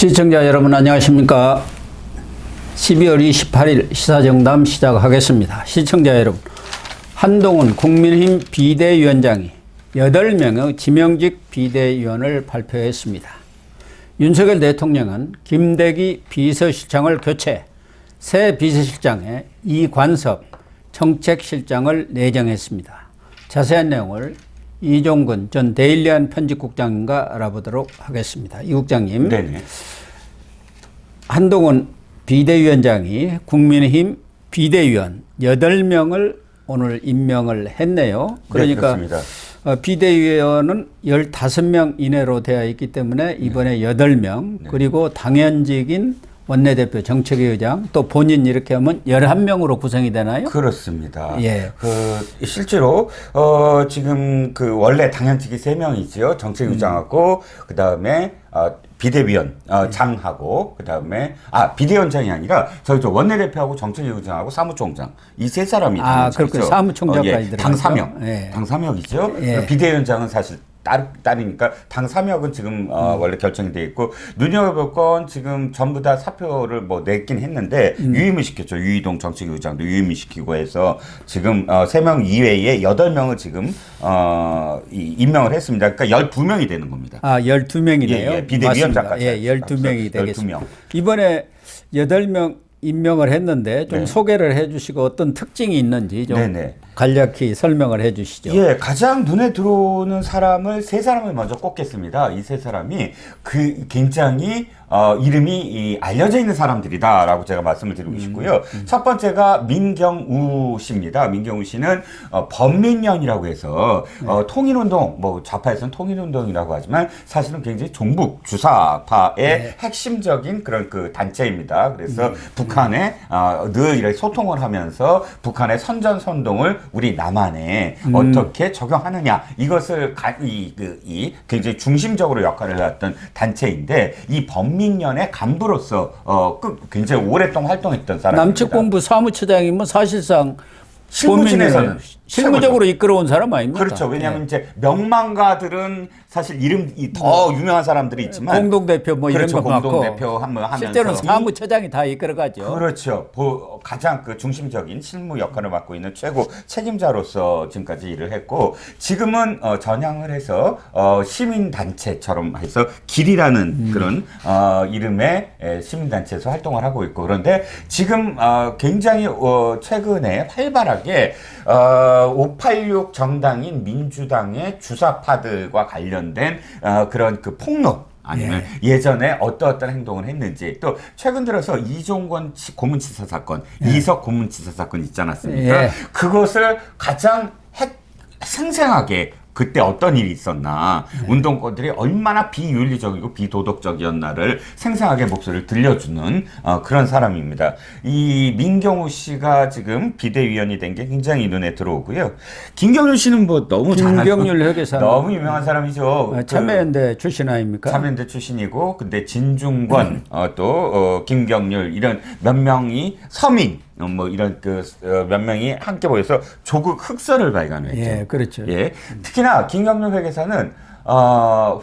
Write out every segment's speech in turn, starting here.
시청자 여러분 안녕하십니까. 12월 28일 시사정담 시작하겠습니다. 시청자 여러분, 한동훈 국민의힘 비대위원장이 8명의 지명직 비대위원을 발표했습니다. 윤석열 대통령은 김대기 비서실장을 교체, 새 비서실장에 이관섭 정책실장을 내정했습니다. 자세한 내용을 이종근 전 데일리안 편집국장님과 알아보도록 하겠습니다. 이 국장님, 네네. 한동훈 비대위원장이 국민의힘 비대위원 8명을 오늘 임명을 했네요. 그러니까 네, 비대위원은 15명 이내로 되어 있기 때문에 이번에 8명, 그리고 당연직인 원내대표 정책위의장, 또 본인 이렇게 하면 11명으로 구성이 되나요? 그렇습니다. 예. 실제로 지금 원래 당연직이 3명이지요. 정책위의장하고 그다음에 비대위원 장하고 그다음에 비대위원장이 아니라 저 원내대표하고 정책위의장하고 사무총장 이 3사람이 그렇군요. 사무총장까지 당 들어가죠. 3역. 예. 당 3역이죠. 예. 비대위원장은 사실 딸이니까 당 3역은 지금 원래 결정이 돼 있고, 눈여겨볼 건 지금 전부 다 사표를 냈긴 했는데 유임을 시켰죠. 유이동 정책위의장도 유임을 시키고 해서 지금 3명 이외에 8명을 지금 임명을 했습니다. 그러니까 12명이 되는 겁니다. 12명이네요. 예, 비대위원장까지. 예, 12명이 되겠습니다. 12명. 이번에 8명 임명을 했는데 좀 네. 소개를 해 주시고 어떤 특징이 있는지 좀 네네. 간략히 설명을 해 주시죠. 예, 가장 눈에 들어오는 사람을 3사람을 먼저 꼽겠습니다. 이 3사람이 굉장히 이름이 알려져 있는 사람들이다라고 제가 말씀을 드리고 싶고요. 첫 번째가 민경우 씨입니다. 민경우 씨는 범민련이라고 해서 통일운동, 좌파에서는 통일운동이라고 하지만 사실은 굉장히 종북 주사파의 핵심적인 그런 단체입니다. 그래서 북한에 늘 이렇게 소통을 하면서 북한의 선전선동을 우리 남한에 어떻게 적용하느냐, 이것을 굉장히 중심적으로 역할을 해왔던 단체인데, 이 범민련의 간부로서 굉장히 오랫동안 활동했던 사람입니다. 남측본부 사무처장이면 사실상 실무진에서는 실무적으로 이끌어온 사람 아닙니까? 그렇죠. 왜냐하면 이제 명망가들은 사실 이름이 더 유명한 사람들이 있지만 공동대표 그렇죠. 이런 거 맡고 공동대표 하면서 실제로는 사무처장이 다 이끌어가죠. 그렇죠. 가장 중심적인 실무 역할을 맡고 있는 최고 책임자로서 지금까지 일을 했고, 지금은 전향을 해서 시민단체처럼 해서 길이라는 그런 이름의 시민단체에서 활동을 하고 있고, 그런데 지금 굉장히 최근에 활발하게 586 정당인 민주당의 주사파들과 관련된 그런 폭로, 아니면 예전에 어떤 행동을 했는지, 또 최근 들어서 이종건 고문치사 사건, 이석 고문치사 사건 있지 않았습니까? 그것을 가장 생생하게 그때 어떤 일이 있었나, 운동권들이 얼마나 비윤리적이고 비도덕적이었나를 생생하게 목소리를 들려주는 그런 사람입니다. 이 민경우 씨가 지금 비대위원이 된 게 굉장히 눈에 들어오고요. 김경률 씨는 너무 김경률 회계사 너무 유명한 사람이죠. 참여연대 출신 아닙니까? 참여연대 출신이고, 근데 진중권 또 김경률 이런 몇 명이 서민 이런 몇 명이 함께 모여서 조국 흑서를 발간했죠. 예, 그렇죠. 예, 특히나 김경률 회계사는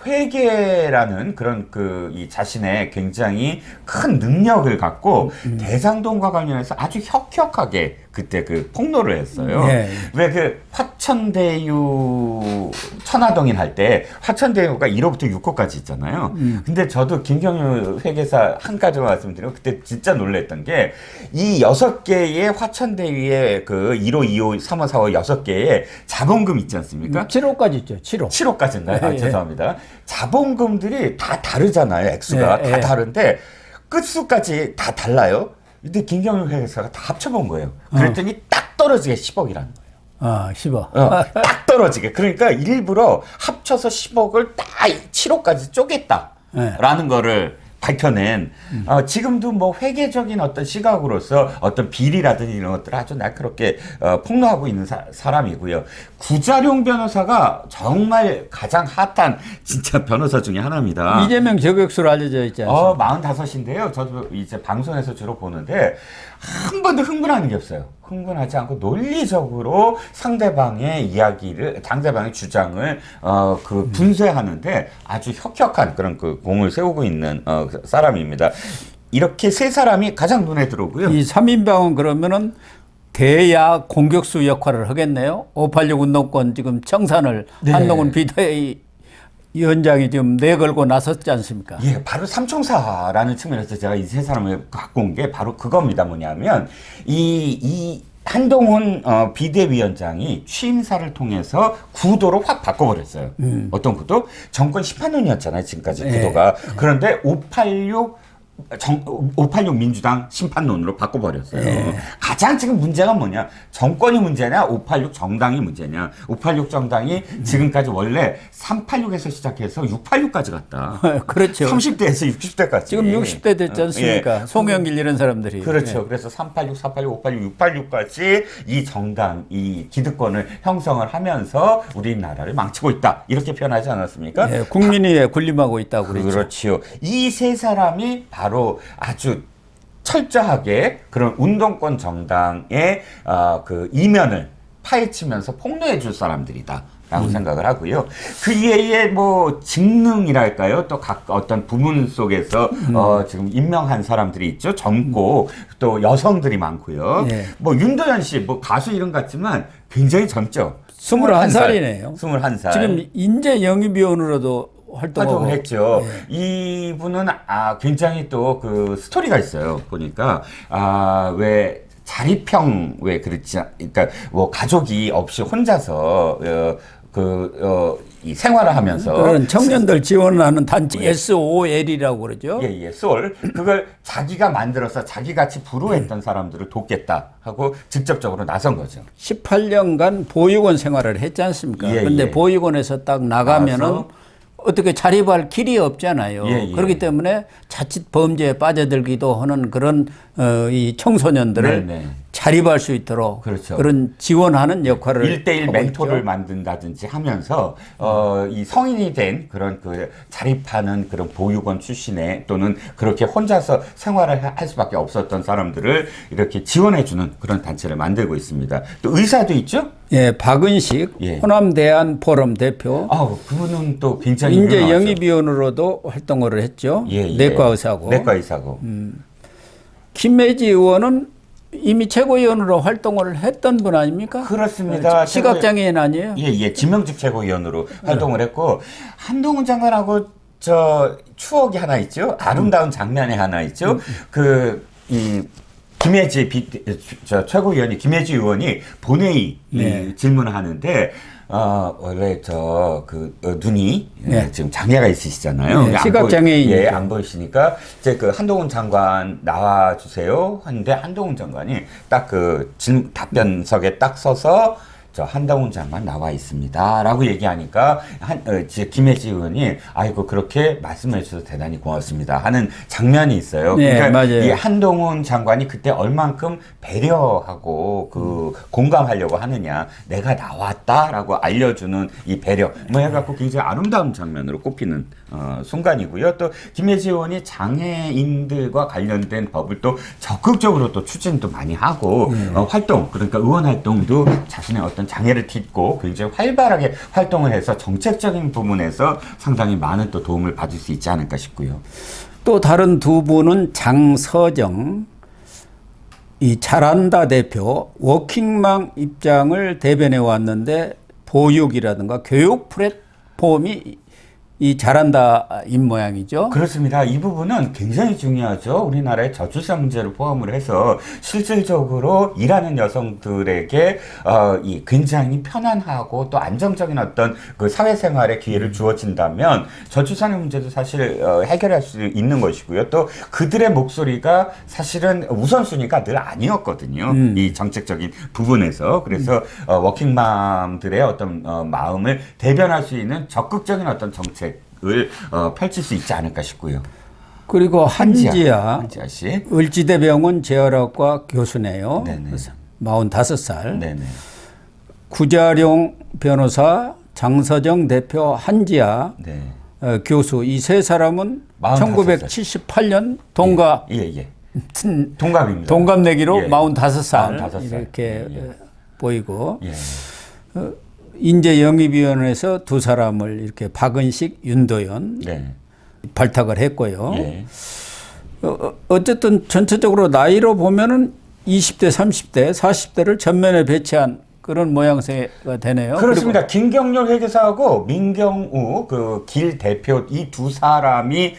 회계라는 그런 이 자신의 굉장히 큰 능력을 갖고 대장동과 관련해서 아주 혁혁하게 그때 폭로를 했어요. 왜 화천대유 천화동인 할 때 화천대유가 1호부터 6호까지 있잖아요. 근데 저도 김경률 회계사 한 가지만 말씀드리면, 그때 진짜 놀랬던 게, 이 6개의 화천대유의 1호, 2호, 3호, 4호 6개의 자본금 있지 않습니까? 7호까지 있죠. 7호. 7호까지인가요? 죄송합니다. 자본금들이 다 다르잖아요. 액수가 다 다른데 끝수까지 다 달라요. 근데 김경률 회계사가 다 합쳐본 거예요. 그랬더니 딱 떨어지게 10억이라는 거예요. 10억. 딱 떨어지게. 그러니까 일부러 합쳐서 10억을 딱 7호까지 쪼갰다라는 거를 밝혀낸, 지금도 회계적인 어떤 시각으로서 어떤 비리라든지 이런 것들을 아주 날카롭게 폭로하고 있는 사람이고요. 구자룡 변호사가 정말 가장 핫한 진짜 변호사 중에 하나입니다. 이재명 저격수로 알려져 있지 않습니까? 45인데요. 저도 이제 방송에서 주로 보는데, 한 번도 흥분하는 게 없어요. 흥분하지 않고 논리적으로 상대방의 이야기를, 상대방의 주장을 분쇄하는데 아주 혁혁한 그런 그 공을 세우고 있는 사람입니다. 이렇게 세 사람이 가장 눈에 들어오고요. 이 3인방은 그러면은 대야 공격수 역할을 하겠네요. 586 운동권 지금 청산을 네. 한동훈 비대위 위원장이 지금 내걸고 나섰지 않습니까? 예, 바로 삼총사라는 측면에서 제가 이 세 사람을 갖고 온 게 바로 그겁니다. 뭐냐면 이 한동훈 비대위원장이 취임사를 통해서 구도를 확 바꿔버렸어요. 어떤 구도? 정권 심판론이었잖아요. 지금까지 구도가. 그런데 586 민주당 심판론으로 바꿔버렸어요. 가장 지금 문제가 뭐냐? 정권이 문제냐? 586 정당이 문제냐? 586 정당이 지금까지 원래 386에서 시작해서 686까지 갔다. 그렇죠. 30대에서 60대까지. 지금 60대 됐지 않습니까? 송영길 이런 사람들이. 그렇죠. 그래서 386, 486, 586, 686까지 이 정당, 이 기득권을 형성을 하면서 우리나라를 망치고 있다. 이렇게 표현하지 않았습니까? 예, 국민이 군림하고 있다고 그랬죠. 그렇지요. 이 세 사람이 바로 아주 철저하게 그런 운동권 정당의 그 이면을 파헤치면서 폭로해 줄 사람들이다. 라고 생각을 하고요. 그 이외에 뭐 직능이랄까요? 또 각 어떤 부문 속에서 지금 임명한 사람들이 있죠. 젊고 또 여성들이 많고요. 예. 뭐 윤도현 씨, 뭐 가수 이름 같지만 굉장히 젊죠. 21살이네요. 21살. 지금 인재 영입위원으로도 활동하고 활동을 했죠. 이분은 굉장히 또 그 스토리가 있어요. 보니까 왜 자립형 왜 그렇지 그러니까 뭐 가족이 없이 혼자서 이 생활을 하면서 그런 청년들 지원하는 단체 SOL이라고 그러죠. 예, 솔. 그걸 자기가 만들어서 자기같이 불우했던 사람들을 돕겠다 하고 직접적으로 나선 거죠. 18년간 보육원 생활을 했지 않습니까? 예, 근데 예. 보육원에서 딱 나가면은 나가서 어떻게 자립할 길이 없잖아요. 예, 예. 그렇기 때문에 자칫 범죄에 빠져들기도 하는 그런 이 청소년들을 네, 네. 자립할 수 있도록 그렇죠. 그런 지원하는 역할을 1대1 하고 멘토를 있죠. 만든다든지 하면서 이 성인이 된 그런 그 자립하는 그런 보육원 출신의 또는 그렇게 혼자서 생활을 할 수밖에 없었던 사람들을 이렇게 지원해주는 그런 단체를 만들고 있습니다. 또 의사도 있죠? 예, 박은식 예. 호남 대한 포럼 대표 그분은 또 굉장히 인재 유명하죠. 영입위원으로도 활동을 했죠. 예, 예. 내과 의사고. 내과 의사고. 김매지 의원은 이미 최고위원으로 활동을 했던 분 아닙니까? 그렇습니다. 시각장애인 아니에요? 예. 지명직 최고위원으로 활동을 했고 한동훈 장관하고 추억이 하나 있죠. 아름다운 장면이 하나 있죠. 김혜지 최고위원이 김혜지 의원이 본회의 질문을 하는데 원래 눈이 지금 장애가 있으시잖아요. 네, 시각장애인. 안 보이시니까 이제 그 한동훈 장관 나와 주세요 하는데 한동훈 장관이 딱 그 답변석에 딱 서서 한동훈 장관 나와 있습니다라고 얘기하니까 김혜지 의원이 아이고 그렇게 말씀해 주셔서 대단히 고맙습니다 하는 장면이 있어요. 네, 그러니까 맞아요. 이 한동훈 장관이 그때 얼만큼 배려하고 공감하려고 하느냐, 내가 나왔다라고 알려주는 이 배려 뭐 해갖고 굉장히 아름다운 장면으로 꼽히는 순간이고요. 또 김혜지 의원이 장애인들과 관련된 법을 또 적극적으로 또 추진도 많이 하고 활동 그러니까 의원 활동도 자신의 어떤 장애를 딛고 굉장히 활발하게 활동을 해서 정책적인 부분에서 상당히 많은 또 도움을 받을 수 있지 않을까 싶고요. 또 다른 두 분은 장서정 이 잘한다 대표 워킹맘 입장을 대변해 왔는데 보육이라든가 교육 플랫폼이 이 잘한다인 모양이죠. 그렇습니다. 이 부분은 굉장히 중요하죠. 우리나라의 저출산 문제를 포함을 해서 실질적으로 일하는 여성들에게 이 굉장히 편안하고 또 안정적인 어떤 그 사회생활의 기회를 주어진다면 저출산의 문제도 사실 해결할 수 있는 것이고요. 또 그들의 목소리가 사실은 우선순위가 늘 아니었거든요. 이 정책적인 부분에서. 그래서 워킹맘들의 어떤 마음을 대변할 수 있는 적극적인 어떤 정책 을 펼칠 수 있지 않을까 싶고요. 그리고 한지아 씨. 을지대병원 재활학과 교수네요. 네네. 그래서 45살. 네네. 구자룡 변호사, 장서정 대표, 한지아 네. 교수 이 세 사람은 45살. 1978년 동갑 예. 동갑입니다. 동갑 내기로 예. 45살 45살. 이렇게 예. 보이고 예. 인재영입위원회에서 두 사람을 이렇게 박은식, 윤도현 네. 발탁을 발탁을 했고요. 예. 어쨌든 전체적으로 나이로 보면은 20대, 30대, 40대를 전면에 배치한 그런 모양새가 되네요. 그렇습니다. 김경률 회계사하고 민경우 그 길 대표 이 두 사람이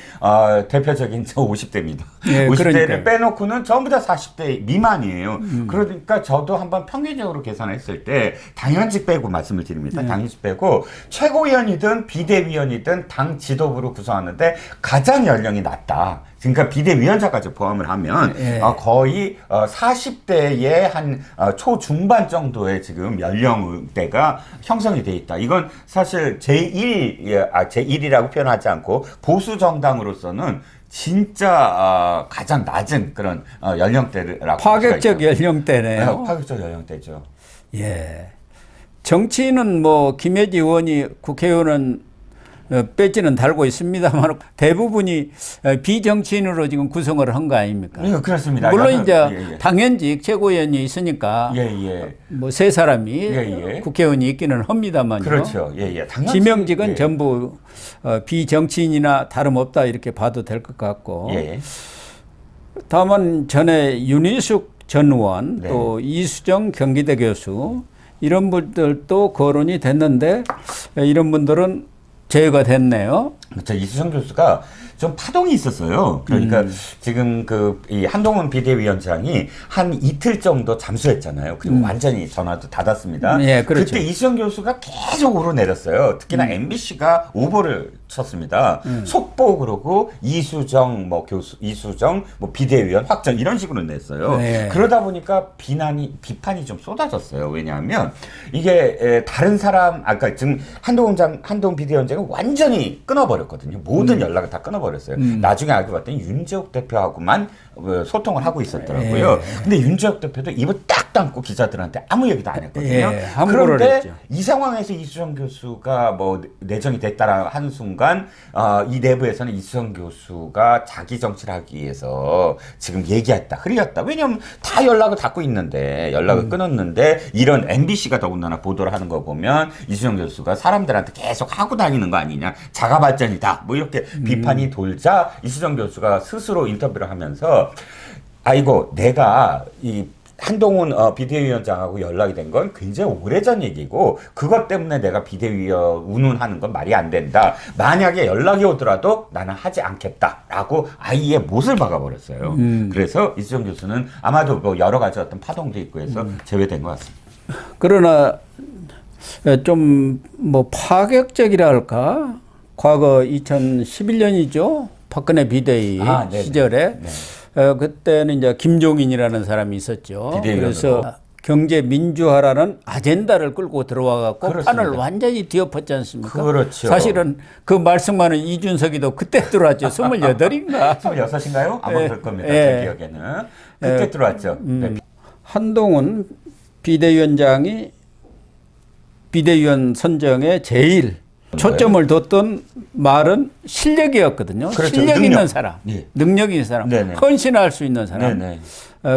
대표적인 50대입니다. 예, 50대를 그러니까요. 빼놓고는 전부 다 40대 미만이에요. 그러니까 저도 한번 평균적으로 계산했을 때 당연직 빼고 말씀을 드립니다. 당연직 빼고 최고위원이든 비대위원이든 당 지도부로 구성하는데 가장 연령이 낮다. 그러니까 비대위원장까지 포함을 하면 예. 거의 40대의 한 초중반 정도의 지금 연령대가 형성이 돼 있다. 이건 사실 제1이라고 표현하지 않고 보수 정당으로서는 진짜 가장 낮은 그런 연령대라고 파격적 연령대네요. 파격적 연령대죠. 예. 정치인은 뭐 김혜지 의원이 국회의원은 배지는 달고 있습니다만 대부분이 비정치인으로 지금 구성을 한 거 아닙니까? 네, 그렇습니다. 물론 이제 예. 당연직 최고위원이 있으니까 예. 뭐 세 사람이 예. 국회의원이 있기는 합니다만요. 그렇죠. 예. 당연히 지명직은 예. 전부 비정치인이나 다름없다 이렇게 봐도 될 것 같고. 예. 다만 전에 윤희숙 전 의원 네. 또 이수정 경기대 교수 이런 분들도 거론이 됐는데 이런 분들은 제외가 됐네요. 그렇죠. 이수정 교수가 좀 파동이 있었어요. 그러니까 지금 이 한동훈 비대위원장이 한 이틀 정도 잠수했잖아요. 그리고 완전히 전화도 닫았습니다. 예, 그렇죠. 그때 이수정 교수가 계속 오르내렸어요. 특히나 MBC가 오보를 쳤습니다. 속보 그러고 이수정 비대위원 확정 이런 식으로 냈어요. 네. 그러다 보니까 비판이 좀 쏟아졌어요. 왜냐하면 이게 다른 사람 아까 지금 한동훈 비대위원장은 완전히 끊어버렸거든요. 모든 연락을 다 끊어버렸어요. 나중에 알고 봤더니 윤재욱 대표하고만 소통을 하고 있었더라고요. 근데 윤재욱 대표도 입을 딱 닫고 기자들한테 아무 얘기도 안 했거든요. 예, 함부로 그런데 했죠. 이 상황에서 이수정 교수가 뭐 내정이 됐다라 하는 순간 이 내부에서는 이수정 교수가 자기 정치를 하기 위해서 지금 얘기했다, 흘렸다. 왜냐하면 다 연락을 닫고 있는데 연락을 끊었는데 이런 MBC가 더군다나 보도를 하는 거 보면 이수정 교수가 사람들한테 계속 하고 다니는 거 아니냐, 자가 발전이다, 뭐 이렇게 비판이 돌자 이수정 교수가 스스로 인터뷰를 하면서 아이고 내가 이 한동훈 비대위원장하고 연락이 된 건 굉장히 오래전 얘기고 그것 때문에 내가 비대위원 운운하는 건 말이 안 된다. 만약에 연락이 오더라도 나는 하지 않겠다라고 아예 못을 박아버렸어요. 그래서 이수정 교수는 아마도 뭐 여러 가지 어떤 파동도 있고 해서 제외된 것 같습니다. 그러나 좀 뭐 파격적이라 할까? 과거 2011년이죠. 박근혜 비대위 네네. 시절에 그때는 이제 김종인이라는 사람이 있었죠. 비대위원으로. 그래서 경제 민주화라는 아젠다를 끌고 들어와 갖고 그렇습니다. 판을 완전히 뒤엎었지 않습니까? 그렇죠. 사실은 그 말씀하는 이준석이도 그때 들어왔죠. 28인가? 26인가요? 아마 그럴 겁니다. 예. 제 기억에는. 그때 들어왔죠. 네. 한동훈 비대위원장이 비대위원 선정에 제일 초점을 뒀던 말은 실력이었거든요. 그렇죠. 실력 능력. 있는 사람, 예. 능력 있는 사람, 네네. 헌신할 수 있는 사람. 네네.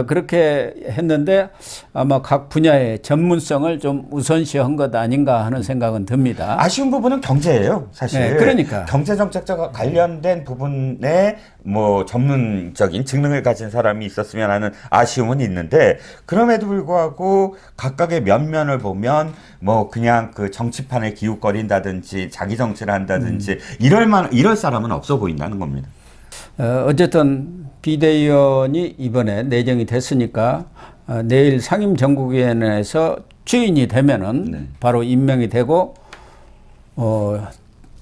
그렇게 했는데 아마 각 분야의 전문성을 좀 우선시한 것 아닌가 하는 생각은 듭니다. 아쉬운 부분은 경제예요, 사실. 네, 그러니까. 경제 정책과 관련된 부분에 뭐 전문적인 직능을 가진 사람이 있었으면 하는 아쉬움은 있는데 그럼에도 불구하고 각각의 면면을 보면 뭐 그냥 그 정치판에 기웃거린다든지 자기 정치를 한다든지 이럴 사람은 없어 보인다는 겁니다. 어쨌든 비대위원이 이번에 내정이 됐으니까 내일 상임정국위원회에서 추인이 되면은 네. 바로 임명이 되고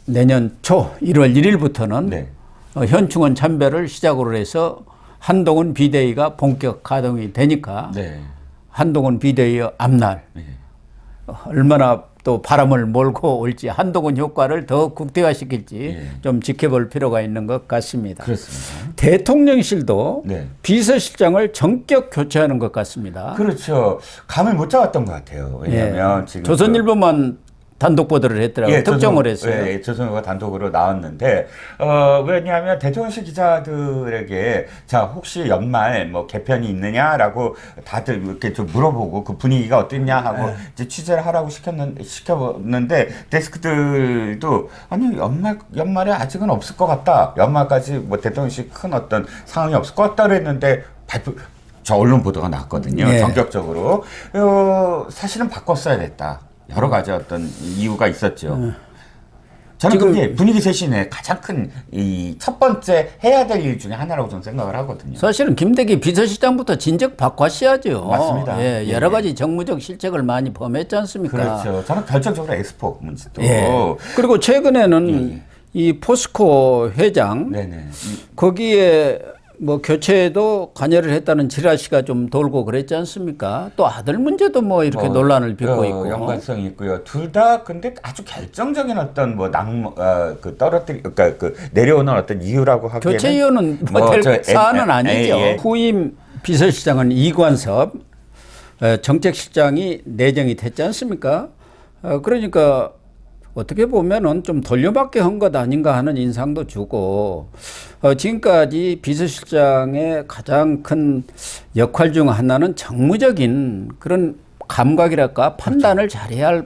내년 초 1월 1일부터는 네. 현충원 참배를 시작으로 해서 한동훈 비대위가 본격 가동이 되니까 네. 한동훈 비대위 앞날 네. 얼마나 또 바람을 몰고 올지 한동훈 효과를 더 극대화시킬지 예. 좀 지켜볼 필요가 있는 것 같습니다. 그렇습니다. 대통령실도 네. 비서실장을 전격 교체하는 것 같습니다. 그렇죠. 감을 못 잡았던 것 같아요. 왜냐하면 예. 지금 조선일보만 단독 보도를 했더라고요. 특종을 했어요. 예, 조선일보가 단독으로 나왔는데 왜냐하면 대통령실 기자들에게 자 혹시 연말 뭐 개편이 있느냐라고 다들 이렇게 좀 물어보고 그 분위기가 어땠냐 하고 이제 취재를 하라고 시켰는데 데스크들도 아니 연말에 아직은 없을 것 같다. 연말까지 뭐 대통령실 큰 어떤 상황이 없을 것 같다 그랬는데 저 언론 보도가 났거든요. 예. 전격적으로 사실은 바꿨어야 됐다. 여러 가지 어떤 이유가 있었죠. 저는 지금 그게 분위기 쇄신의 가장 큰 이 첫 번째 해야 될 일 중에 하나라고 저는 생각을 하거든요. 사실은 김대기 비서실장부터 진즉 바꿔셔야죠. 맞습니다. 예, 예, 여러 가지 정무적 실책을 많이 범했지 않습니까? 그렇죠. 저는 결정적으로 엑스포 문제도. 예. 그리고 최근에는 이 포스코 회장 네네. 거기에 뭐 교체에도 관여를 했다는 지라시가 좀 돌고 그랬지 않습니까? 또 아들 문제도 뭐 이렇게 논란을 빚고 있고 연관성이 있고요. 둘 다 근데 아주 결정적인 어떤 뭐 그러니까 그 내려오는 어떤 이유라고 하기에는 교체 이유는 뭐될 사안은 아니죠. 후임 비서실장은 이관섭 정책실장이 내정이 됐지 않습니까? 그러니까 어떻게 보면은 좀 돌려받기 한 것 아닌가 하는 인상도 주고 지금까지 비서실장의 가장 큰 역할 중 하나는 정무적인 그런 감각이랄까 판단을 잘해야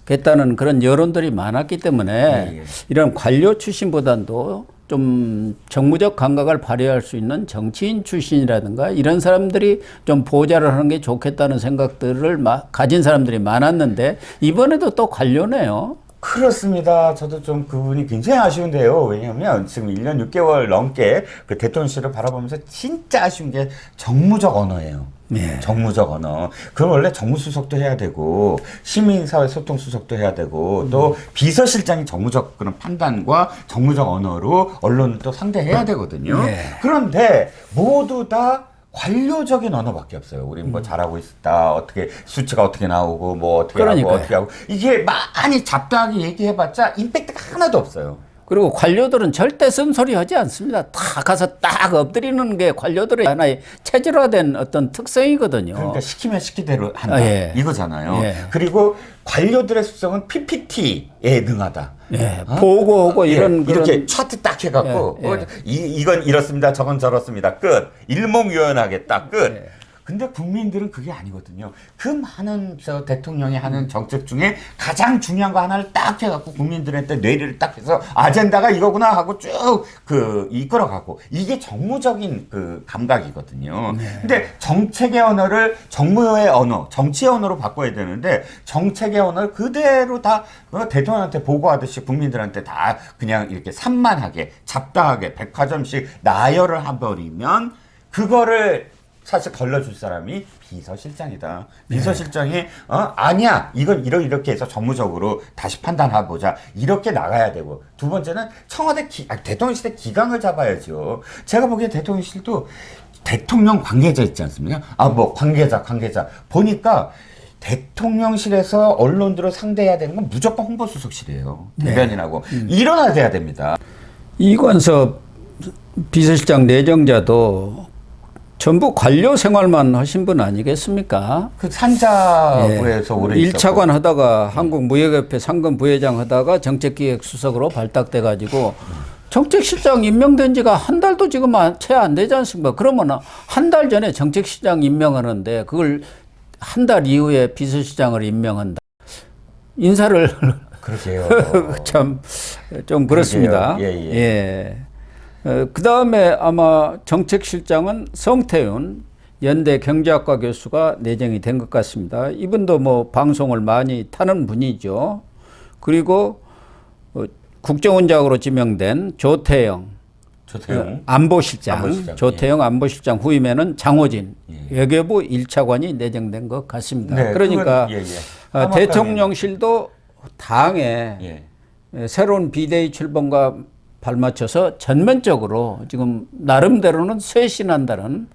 겠다는 그런 여론들이 많았기 때문에 이런 관료 출신보다도 좀 정무적 감각을 발휘할 수 있는 정치인 출신이라든가 이런 사람들이 좀 보좌를 하는 게 좋겠다는 생각들을 가진 사람들이 많았는데 이번에도 또 관료네요. 그렇습니다. 저도 좀 그분이 굉장히 아쉬운데요. 왜냐하면 지금 1년 6개월 넘게 그 대통령실을 바라보면서 진짜 아쉬운 게 정무적 언어예요. 네. 정무적 언어. 그럼 원래 정무수석도 해야 되고 시민사회 소통수석도 해야 되고 또 비서실장이 정무적 그런 판단과 정무적 언어로 언론을 또 상대해야 되거든요. 네. 그런데 모두 다 관료적인 언어밖에 없어요. 우리 뭐 잘하고 있다. 어떻게 수치가 어떻게 나오고 뭐 어떻게 하고 어떻게 하고 이게 많이 잡다하게 얘기해봤자 임팩트가 하나도 없어요. 그리고 관료들은 절대 쓴소리 하지 않습니다. 다 가서 딱 엎드리는 게 관료들의 하나의 체질화된 어떤 특성이거든요. 그러니까 시키면 시키대로 한다. 예. 이거잖아요. 예. 그리고 관료들의 습성은 PPT에 능하다. 예. 보고하고 이런 이렇게 차트 딱 해갖고 이건 이렇습니다. 저건 저렇습니다. 끝. 일목요연하게 딱 끝. 근데 국민들은 그게 아니거든요. 그 많은 대통령이 하는 정책 중에 가장 중요한 거 하나를 딱 해갖고 국민들한테 뇌리를 딱 해서 아젠다가 이거구나 하고 쭉 그 이끌어가고 이게 정무적인 그 감각이거든요. 근데 정책의 언어를 정무의 언어, 정치의 언어로 바꿔야 되는데 정책의 언어를 그대로 다 대통령한테 보고하듯이 국민들한테 다 그냥 이렇게 산만하게 잡다하게 백화점씩 나열을 해버리면 그거를 사실 걸러줄 사람이 비서실장이다. 비서실장이 아니야 이건 이렇게 해서 정무적으로 다시 판단해보자 이렇게 나가야 되고 두 번째는 청와대 대통령실의 기강을 잡아야죠. 제가 보기에 대통령실도 대통령 관계자 있지 않습니까? 뭐 관계자 보니까 대통령실에서 언론들을 상대해야 되는 건 무조건 홍보수석실이에요. 대변인하고 일어나야 돼야 됩니다. 이관섭 비서실장 내정자도 전부 관료 생활만 하신 분 아니겠습니까? 그 산자부에서 오래 1차관 하다가 한국무역협회 상금 부회장 하다가 정책기획수석으로 발탁돼 가지고 정책실장 임명된 지가 한 달도 지금 채 안 되지 않습니까? 그러면 한 달 전에 정책실장 임명하는데 그걸 한 달 이후에 비서실장을 임명한다. 인사를 그러게요. 참 좀 그렇습니다. 예. 그 다음에 아마 정책실장은 성태윤 연대 경제학과 교수가 내정이 된 것 같습니다. 이분도 뭐 방송을 많이 타는 분이죠. 그리고 국정원장으로 지명된 조태영 안보실장, 조태영 안보실장 후임에는 장호진 외교부 1차관이 내정된 것 같습니다. 네, 그러니까 대통령실도 당에 새로운 비대위 출범과 발맞춰서 전면적으로 지금 나름대로는 쇄신한다는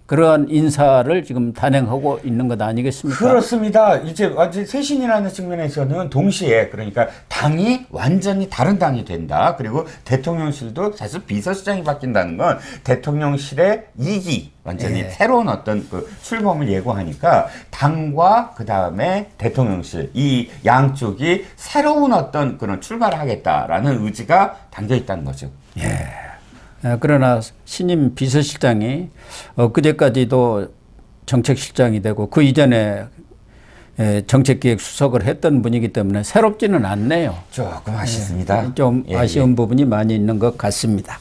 그러한 인사를 지금 단행하고 있는 것 아니겠습니까? 그렇습니다. 이제 완전 쇄신이라는 측면에서는 동시에 그러니까 당이 완전히 다른 당이 된다. 그리고 대통령실도 사실 비서실장이 바뀐다는 건 대통령실의 2기 완전히 예. 새로운 어떤 그 출범을 예고하니까 당과 그 다음에 대통령실 이 양쪽이 새로운 어떤 그런 출발을 하겠다라는 의지가 담겨 있다는 거죠. 그러나 신임 비서실장이 엊그제까지도 정책실장이 되고 그 이전에 정책기획수석을 했던 분이기 때문에 새롭지는 않네요. 조금 아쉽습니다. 좀 예, 아쉬운 부분이 많이 있는 것 같습니다.